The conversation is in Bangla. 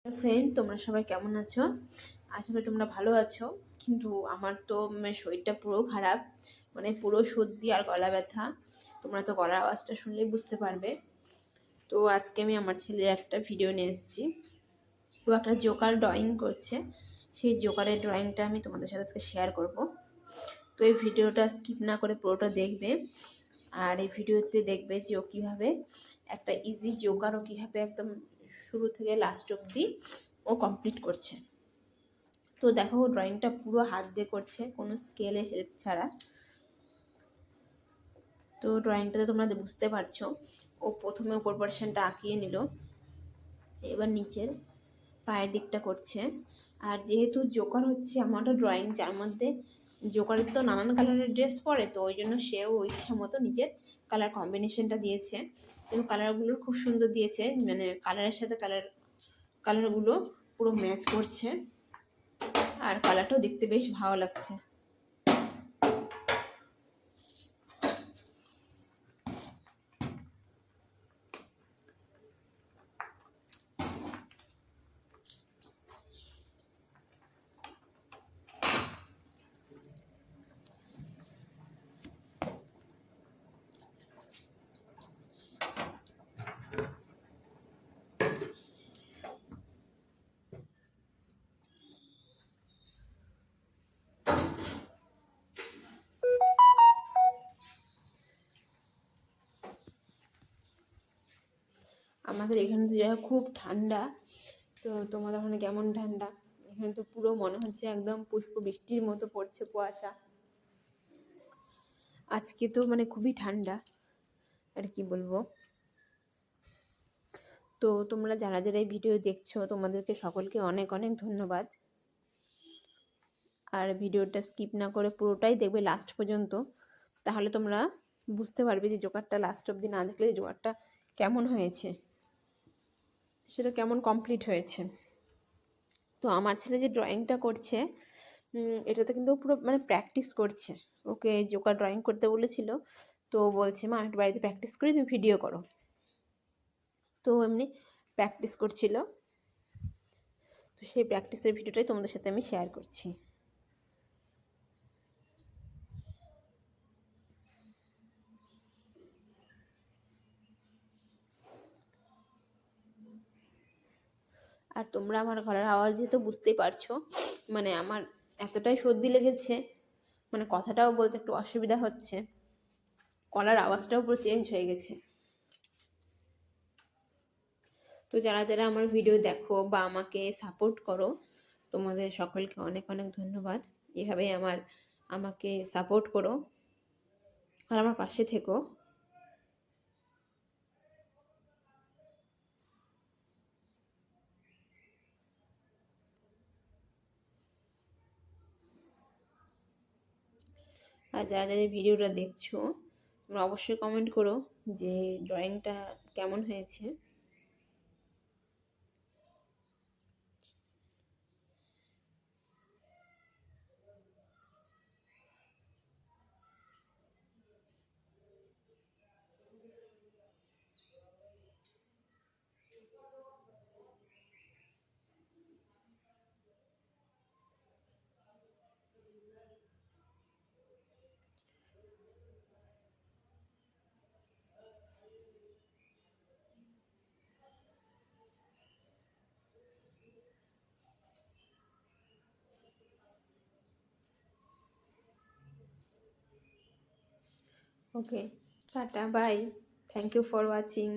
ফ্রেন্ড, তোমরা সবাই কেমন আছো? আশা করি তোমরা ভালো আছো। কিন্তু আমার তো শরীরটা পুরো খারাপ, পুরো সর্দি আর গলা ব্যথা। তোমরা তো গলার আওয়াজটা শুনলেই বুঝতে পারবে। তো আজকে আমি আমার ছেলের একটা ভিডিও নিয়ে এসেছি। ও একটা জোকার ড্রয়িং করছে, সেই জোকারের ড্রয়িংটা আমি তোমাদের সাথে আজকে শেয়ার করব। তো এই ভিডিওটা স্কিপ না করে পুরোটা দেখবে। আর এই ভিডিওতে দেখবে যে ও কীভাবে একটা ইজি জোকার ও কীভাবে একদম শুরু থেকে লাস্ট অবধি ও কমপ্লিট করছে। তো দেখো, ও ড্রয়িংটা পুরো হাত দিয়ে করছে, কোনো স্কেলের হেল্প ছাড়া। তো ড্রয়িংটাতে তোমরা বুঝতে পারছো, ও প্রথমে উপর পোর্শনটা আঁকিয়ে নিল, এবার নিচের পায়ের দিকটা করছে। আর যেহেতু জোকার হচ্ছে এমন একটা ড্রয়িং যার মধ্যে জোকারের তো নানান কালারের ড্রেস পরে, তো ওই জন্য সেও ইচ্ছা মতো নিজের কালার কম্বিনেশনটা দিয়েছে। কিন্তু কালারগুলো খুব সুন্দর দিয়েছে, কালারের সাথে কালারগুলো পুরো ম্যাচ করছে, আর কালারটাও দেখতে বেশ ভালো লাগছে। আমাদের এখানে তো জায়গা খুব ঠান্ডা। তো তোমাদের ওখানে কেমন ঠান্ডা? এখানে তো পুরো মনে হচ্ছে একদম পুষ্প বৃষ্টির মতো পড়ছে কুয়াশা। আজকে তো খুবই ঠান্ডা, আর কি বলবো। তো তোমরা যারা যারা এই ভিডিও দেখছো, তোমাদেরকে সকলকে অনেক অনেক ধন্যবাদ। আর ভিডিওটা স্কিপ না করে পুরোটাই দেখবে লাস্ট পর্যন্ত, তাহলে তোমরা বুঝতে পারবে যে জোকারটা লাস্ট অবধি না দেখলে জোকারটা কেমন হয়েছে, সেটা কেমন কমপ্লিট হয়েছে। তো আমার ছেলে যে ড্রয়িংটা করছে, এটাতে কিন্তু পুরো প্র্যাকটিস করছে। ওকে জোকার ড্রয়িং করতে বলেছিল, তো বলছে মা একটু বাড়িতে প্র্যাকটিস করি, তুমি ভিডিও করো। তো এমনি প্র্যাকটিস করছিল, তো সেই প্র্যাকটিসের ভিডিওটাই তোমাদের সাথে আমি শেয়ার করছি। আর তোমরা আমার গলার আওয়াজে তো বুঝতেই পারছো, আমার এতটাই সর্দি লেগেছে, কথাটাও বলতে একটু অসুবিধা হচ্ছে, গলার আওয়াজটাও পুরো চেঞ্জ হয়ে গেছে। তো যারা যারা আমার ভিডিও দেখো বা আমাকে সাপোর্ট করো, তোমাদের সকলকে অনেক অনেক ধন্যবাদ। এভাবেই আমাকে সাপোর্ট করো আর আমার পাশে থেকো। আর যারা যারা ভিডিওটা দেখছো, তোমরা অবশ্যই কমেন্ট করো যে ড্রয়িংটা কেমন হয়েছে। Okay, tata, bye, thank you for watching.